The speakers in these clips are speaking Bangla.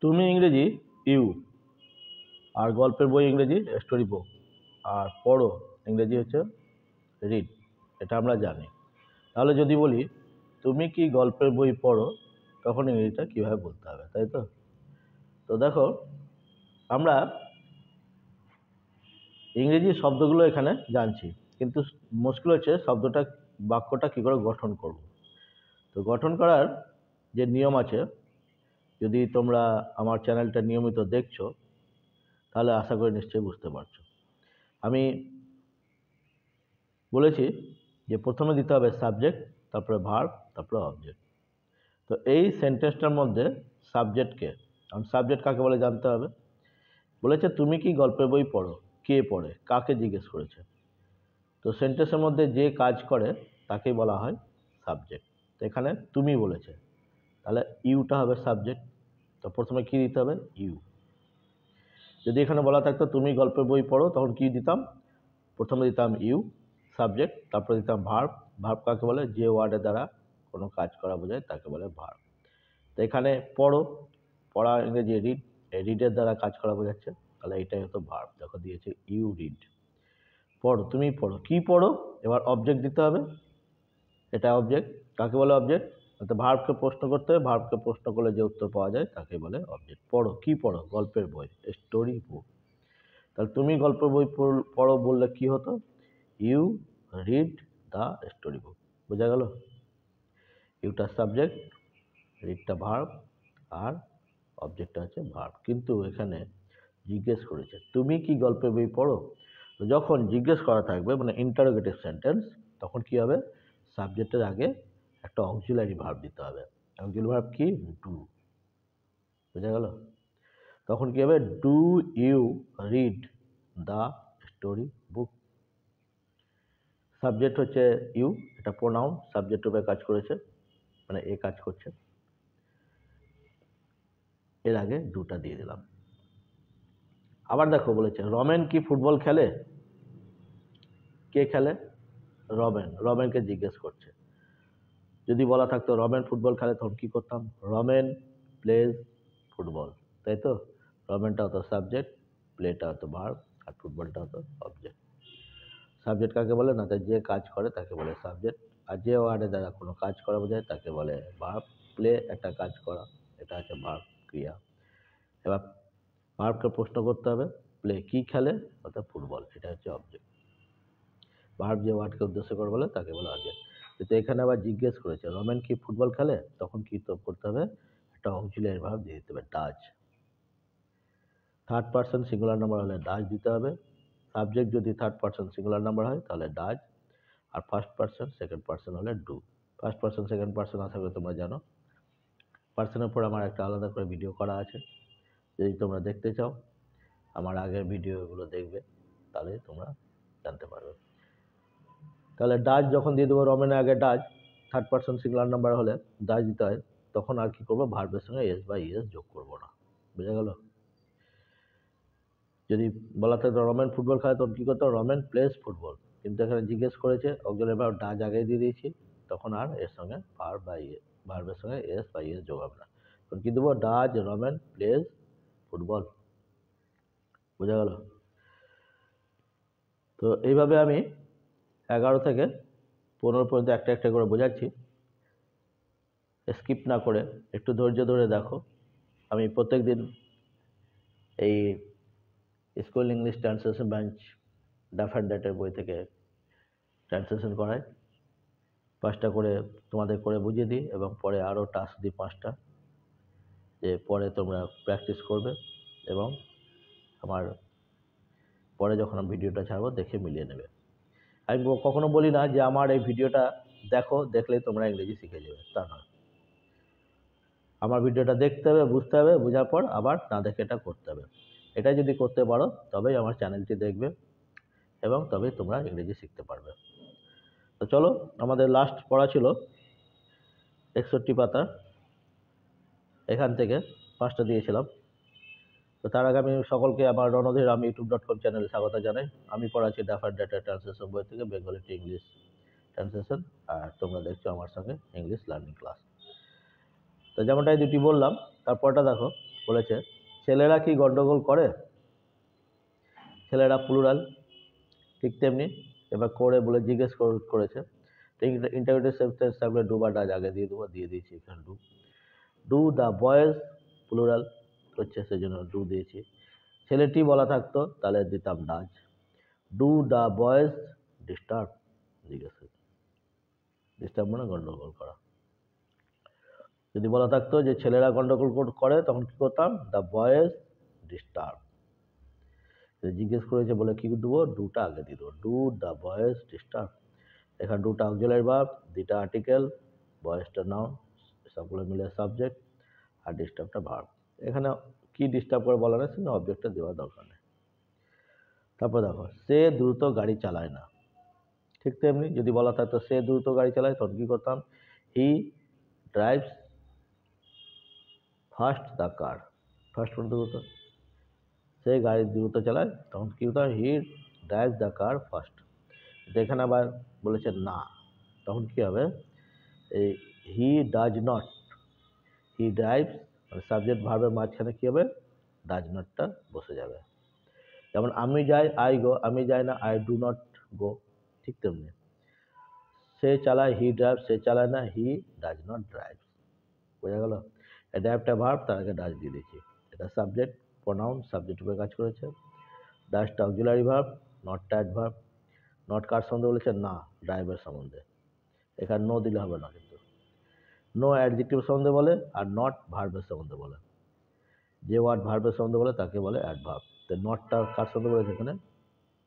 তুমি ইংরেজি ইউ, আর গল্পের বই ইংরেজি স্টোরি বুক, আর পড়ো ইংরেজি হচ্ছে রিড। এটা আমরা জানি। তাহলে যদি বলি তুমি কি গল্পের বই পড়ো, তখন ইংরেজিটা কীভাবে বলতে হবে, তাই তো? তো দেখো, আমরা ইংরেজি শব্দগুলো এখানে জানছি, কিন্তু মুশকিল হচ্ছে শব্দটা, বাক্যটা কী করে গঠন করব। তো গঠন করার যে নিয়ম আছে, যদি তোমরা আমার চ্যানেলটা নিয়মিত দেখছো, তাহলে আশা করি নিশ্চয়ই বুঝতে পারছো। আমি বলেছি যে প্রথমে দিতে হবে সাবজেক্ট, তারপরে ভার্ব, তারপরে অবজেক্ট। তো এই সেন্টেন্সটার মধ্যে সাবজেক্টকে, কারণ সাবজেক্ট কাকে বলে জানতে হবে। বলেছে তুমি কি গল্পের বই পড়ো, কে পড়ে, কাকে জিজ্ঞেস করেছে। তো সেন্টেন্সের মধ্যে যে কাজ করে তাকেই বলা হয় সাবজেক্ট। তো এখানে তুমি বলেছে, তাহলে ইউটা হবে সাবজেক্ট। তো প্রথমে কি দিতে হবে, ইউ। যদি এখানে বলা থাকতো তুমি গল্পের বই পড়ো, তখন কি দিতাম, প্রথমে দিতাম ইউ সাবজেক্ট, তারপরে দিতাম ভার্ব। ভার্ব কাকে বলে, যে ওয়ার্ডের দ্বারা কোনো কাজ করা বোঝায় তাকে বলে ভার্ব। তো এখানে পড়ো, পড়া ইংরেজি রিড, রিডের দ্বারা কাজ করা বোঝাচ্ছে, তাহলে এটাই হতো ভার্ব। দেখো দিয়েছে ইউ রিড, পড়ো, তুমি পড়ো, কি পড়ো। এবার অবজেক্ট দিতে হবে, এটা অবজেক্ট। কাকে বলে অবজেক্ট, অর্থাৎ ভার্বকে প্রশ্ন করতে হবে, ভার্বকে প্রশ্ন করলে যে উত্তর পাওয়া যায় তাকে বলে অবজেক্ট। পড়ো, কি পড়ো, গল্পের বই, স্টোরি বুক। তাহলে তুমি গল্পের বই পড়ো বললে কি হতো, you read the story book. বোঝা গেল? ইউটা সাবজেক্ট, রিডটা ভার্ব, আর অবজেক্টটা হচ্ছে ভার্ব। কিন্তু এখানে জিজ্ঞেস করেছে তুমি কি গল্পের বই পড়ো। তো যখন জিজ্ঞেস করা থাকবে, মানে ইন্টারোগেটিভ সেন্টেন্স, তখন কি হবে, সাবজেক্টের আগে একটা অক্সিলারি ভার্ব দিতে হবে। অক্সিলারি ভার্ব কি, ডু। বোঝা গেল? তখন কি হবে, do you read the story book. Subject হচ্ছে ইউ, এটা প্রোনাউন, সাবজেক্ট রূপে কাজ করেছে, মানে এ কাজ করছে। এর আগে ডুটা দিয়ে দিলাম। আবার দেখো বলেছে রমেন কি ফুটবল খেলে, কে খেলে, রমেন। রমেনকে জিজ্ঞেস করছে। যদি বলা থাকতো রমেন ফুটবল খেলে, তখন কি করতাম, রমেন প্লেজ ফুটবল, তাই তো? রমেনটা হতো সাবজেক্ট, প্লেটা হতো ভার্ব, আর ফুটবলটা হতো অবজেক্ট। সাবজেক্ট কাকে বলে না, তাই যে কাজ করে তাকে বলে সাবজেক্ট, আর যে ওয়ার্ডের দ্বারা কোনো কাজ করা বোঝায় তাকে বলে ভার্ব। প্লে একটা কাজ করা, এটা হচ্ছে ভার্ব, ক্রিয়া। এবার ভার্বকে প্রশ্ন করতে হবে, প্লে কি খেলে, অর্থাৎ ফুটবল, এটা হচ্ছে অবজেক্ট। ভার্ব যে ওয়ার্ডকে উদ্দেশ্য করে বলে তাকে বলে অবজেক্ট। কিন্তু এখানে আবার জিজ্ঞেস করেছে রমেন কি ফুটবল খেলে, তখন কি তো করতে হবে, একটা অক্সিলারি ভার্ব দিয়ে দিতে হবে, does. Third person singular number হলে ডাজ দিতে হবে। সাবজেক্ট যদি থার্ড পারসন সিঙ্গুলার নাম্বার হয় তাহলে ডাজ, আর ফার্স্ট পারসন সেকেন্ড পারসন হলে do. First person second person আশা করি তোমরা জানো। পার্সনের উপর আমার একটা আলাদা করে ভিডিও করা আছে, যদি তোমরা দেখতে চাও আমার আগের ভিডিওগুলো দেখবে, তাহলে তোমরা জানতে পারবে। তাহলে ডাজ যখন দিয়ে দেবো, রমেনের আগে does, third person singular number হলে ডাজ দিতে হয়, তখন আর কি করবো, ভার্বের সঙ্গে এস বা ইএস যোগ করবো না। বুঝা গেল? যদি বলা থাকে রমেন ফুটবল খেলে, তখন কী করতে হবে, রমেন প্লেস ফুটবল। কিন্তু এখানে জিজ্ঞেস করেছে, অক্সিলারি ভার্ব ডাজ আগে দিয়ে দিয়েছি, তখন আর এর সঙ্গে ভার্ব বা ভার্বের সঙ্গে এস বা ইএস যোগ হবে না। তখন কী দেবো, ডাজ রমেন প্লেস ফুটবল। বোঝা গেল? তো এইভাবে আমি 11 থেকে 15 পর্যন্ত একটা একটা করে বোঝাচ্ছি, স্কিপ না করে একটু ধৈর্য ধরে দেখো। আমি প্রত্যেক দিন এই স্কুল ইংলিশ ট্রান্সলেশন বেঞ্চ ডাফ অ্যান্ড ডেটের বই থেকে ট্রান্সলেশন করাই, 5টা করে তোমাদের করে বুঝিয়ে দিই, এবং পরে আরও টাস্ক দিই 5টা, যে পরে তোমরা প্র্যাকটিস করবে, এবং আমার পরে যখন আমি ভিডিওটা ছাড়বো দেখে মিলিয়ে নেবে। আমি কখনো বলি না যে আমার এই ভিডিওটা দেখো, দেখলেই তোমরা ইংরেজি শিখে যাবে, তা নয়। আমার ভিডিওটা দেখতে হবে, বুঝতে হবে, বোঝার পর আবার না দেখে এটা করতে হবে। এটা যদি করতে পারো তবেই আমার চ্যানেলটি দেখবে, এবং তবেই তোমরা ইংরেজি শিখতে পারবে। তো চলো, আমাদের লাস্ট পড়া ছিল 61 পাতা, এখান থেকে 5টা দিয়েছিলাম। তো তার আগে আমি সকলকে আমার রণধীর আমি youtube.com চ্যানেলে স্বাগত জানাই। আমি পড়াচ্ছি ডাফ অ্যান্ড ডেটের ট্রান্সলেশন বই থেকে বেঙ্গলি টু ইংলিশ ট্রান্সলেশন, আর তোমরা দেখছো আমার সঙ্গে ইংলিশ লার্নিং ক্লাস। তো যেমনটাই দুটি বললাম, তারপরটা দেখো, বলেছে ছেলেরা কি গন্ডগোল করে, ছেলেরা প্লুরাল, ঠিক তেমনি এবার করে বলে জিজ্ঞেস করেছে, ইন্টারভিউতে সেন্টেন্স থাকলে ডু বা ডাজ আগে দিয়ে দেবো, দিয়ে দিয়েছি এখানে ডু দ্য বয়েজ প্লুরাল হচ্ছে সেজন্য ডু দিয়েছি। ছেলেটি বলা থাকতো তাহলে দিতাম does. Do the boys disturb, জিজ্ঞেস ডিস্টার্ব মানে গন্ডগোল করা। যদি বলা থাকতো যে ছেলেরা গন্ডগোল করে তখন কি করতাম, দ্য বয়েজ ডিস্টার্ব। জিজ্ঞেস করেছে বলে কি দেবো, ডুটা আগে দিয়ে দেবো, ডু দ্য বয়েজ ডিস্টার্ব। এখানে ডুটা অক্সিলারি ভার্ব, দুটা আর্টিকেল, বয়েজটা নাউন, সবগুলো মিলে সাবজেক্ট, আর ডিস্টার্বটা ভার্ব। এখানে কি ডিস্টার্ব করে বলা নেই, সেখানে অবজেক্টটা দেওয়ার দরকার নেই। তারপর দেখো সে দ্রুত গাড়ি চালায় না, ঠিক তেমনি যদি বলা থাকতো সে দ্রুত গাড়ি চালায় তখন কি করতাম, হি drives fast the car, fast মানে দ্রুত, সে গাড়ি দ্রুত চালায় তখন কি হতো, হি ড্রাইভস দ্য কার ফাস্ট। এখানে আবার বলেছে না, তখন কি হবে, এই he does not, he drives মানে সাবজেক্ট ভার্বের মাঝখানে কি হবে, ডাজ নটটা বসে যাবে। যেমন আমি যাই, আই গো, আমি যাই না, আই ডু নট গো, ঠিক তেমনি সে চালায়, হি ড্রাইভ, সে চালায় না, হি ডাজ নট ড্রাইভ। বোঝা গেল, এটা একটা ভার্ব, তার আগে ডাজ দিয়ে দিয়েছি, এটা সাবজেক্ট, প্রোনাউন সাবজেক্ট উপরে কাজ করেছে। ডাজটা অক্সিলারি ভার্ব, নটটা অ্যাডভার্ব। নট কার সম্বন্ধে বলেছে, না ড্রাইভের সম্বন্ধে, এখানে নো দিলে হবে না, কিন্তু নো অ্যাডজেক্টিভ সম্বন্ধে বলে, আর নট ভার্বের সম্বন্ধে বলে। যে ওয়ার্ড ভার্বের সম্বন্ধে বলে তাকে বলে অ্যাডভার্ব। তো নটটা কার সম্বন্ধে বলেছে এখানে,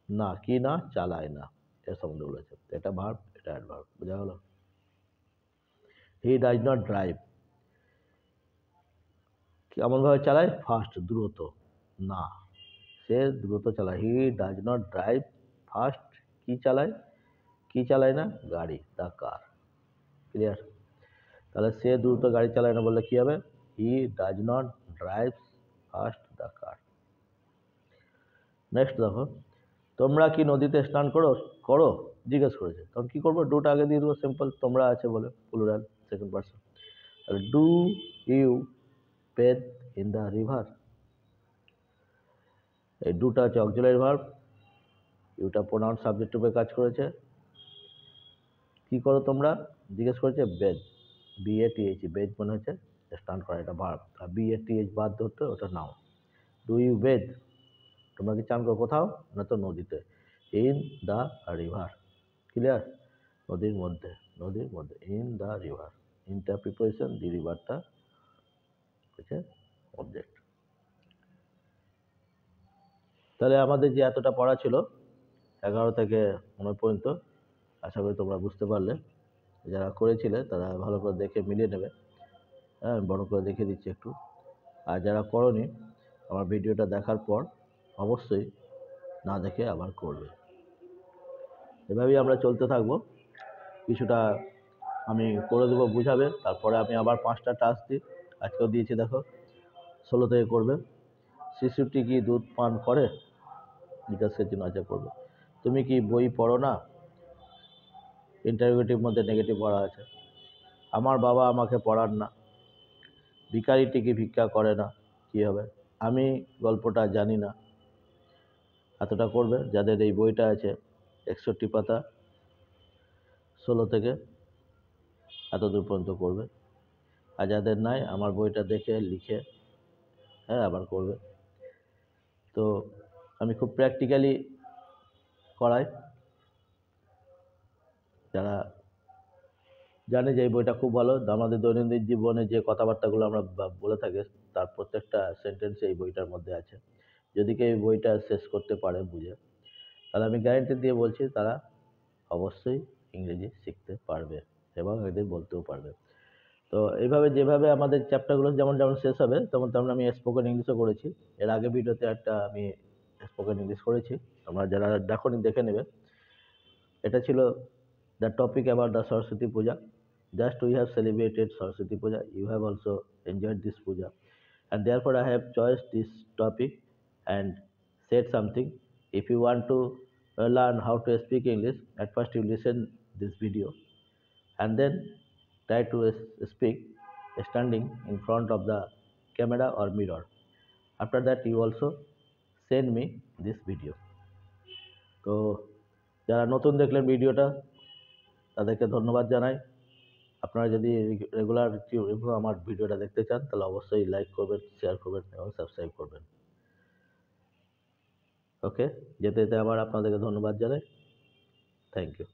না কি না, চালায় না, এর সম্বন্ধে বলেছে, এটা ভার্ব, এটা অ্যাডভার্ব। বোঝা গেল। হি ডাজ নট ড্রাইভ, কেমনভাবে চালায়, ফাস্ট দ্রুত, না সে দ্রুত চালায়, he does not drive fast, কি চালায়, কি চালায় না, গাড়ি, দ্য কার। ক্লিয়ার, তাহলে সে দ্রুত গাড়ি চালায় না বললে কি হবে, he does not drive fast the car. Next দেখো, তোমরা কি নদীতে স্নান করো করো জিজ্ঞেস করেছে, তখন কি করবো, ডুটা আগে দিয়ে দেবো, সিম্পল, তোমরা আছে বলে প্লুরাল সেকেন্ড পারসন। তাহলে do you bathe in the river, এই ডুটা হচ্ছে অক্সিলারি ভার্ব, ইউটা প্রোনাউন সাবজেক্ট রূপে কাজ করেছে। কি করো তোমরা জিজ্ঞেস করেছে, বেথ, BATH, বেথ মানে হচ্ছে স্নান করা, এটা ভার্ব, আর BATH বাদ ধরতে ওটা নাউন। ডু ইউ বেথ, তোমরা কি চান করো কোথাও, না তো নদীতে, ইন দ্য রিভার। ক্লিয়ার, নদীর মধ্যে, নদীর মধ্যে, ইন দ্য রিভার, ইনটা প্রিপোজিশন, দি রিভারটা হচ্ছে অবজেক্ট। তাহলে আমাদের যে এতটা পড়া ছিল 11 থেকে 19 পর্যন্ত, আশা করি তোমরা বুঝতে পারলে। যারা করেছিলে তারা ভালো করে দেখে মিলিয়ে নেবে, হ্যাঁ বড় করে দেখে দিচ্ছি একটু। আর যারা করনি, আমার ভিডিওটা দেখার পর অবশ্যই না দেখে আবার করবে। এভাবেই আমরা চলতে থাকবো, কিছুটা আমি করে দেবো, বুঝাবে, তারপরে আমি আবার 5টা টাস্ক দিই, আজকেও দিয়েছি দেখো, 16 থেকে করবে। শিশুটি কি দুধ পান করে, জিজ্ঞাসা চিহ্ন আছে করবে। তুমি কি বই পড়ো না, ইন্টারভিউটিভ মধ্যে নেগেটিভ পড়া আছে। আমার বাবা আমাকে পড়ান না, ভিখারিটি কি ভিক্ষা করে না, কি হবে, আমি গল্পটা জানি না। এতটা করবে, যাদের এই বইটা আছে 61 পাতা, 16 থেকে এতদূর পর্যন্ত করবে। আর যাদের নাই, আমার বইটা দেখে লিখে হ্যাঁ আবার করবে। তো আমি খুব প্র্যাকটিক্যালি করাই, যারা জানে যে এই বইটা খুব ভালো, আমাদের দৈনন্দিন জীবনে যে কথাবার্তাগুলো আমরা বলে থাকি তার প্রত্যেকটা সেন্টেন্সে এই বইটার মধ্যে আছে। যদি কেউ এই বইটা শেষ করতে পারে বুঝে, তাহলে আমি গ্যারান্টি দিয়ে বলছি তারা অবশ্যই ইংরেজি শিখতে পারবে এবং এদের বলতেও পারবে। তো এইভাবে যেভাবে আমাদের চ্যাপ্টারগুলো যেমন যেমন শেষ হবে তেমন তেমন আমি স্পোকেন ইংলিশও করেছি। এর আগে ভিডিওতে একটা আমি স্পোকেন ইংলিশ করেছি, তোমরা যারা দেখোনি দেখে নেবে। এটা ছিল the topic about the Saraswati Puja. Just we have celebrated Saraswati Puja. You have also enjoyed this puja, and therefore I have chosen this topic and said something. If you want to learn how to speak English, at first you listen this video and then try to speak standing in front of the camera or mirror. After that you also send me this video. তো যারা নতুন দেখলেন ভিডিওটা তাদেরকে ধন্যবাদ জানাই। আপনারা যদি রেগুলার আমার ভিডিওটা দেখতে চান তাহলে অবশ্যই লাইক করবেন, শেয়ার করবেন এবং সাবস্ক্রাইব করবেন। ওকে, যেতে যেতে আবার আপনাদেরকে ধন্যবাদ জানাই। Thank you.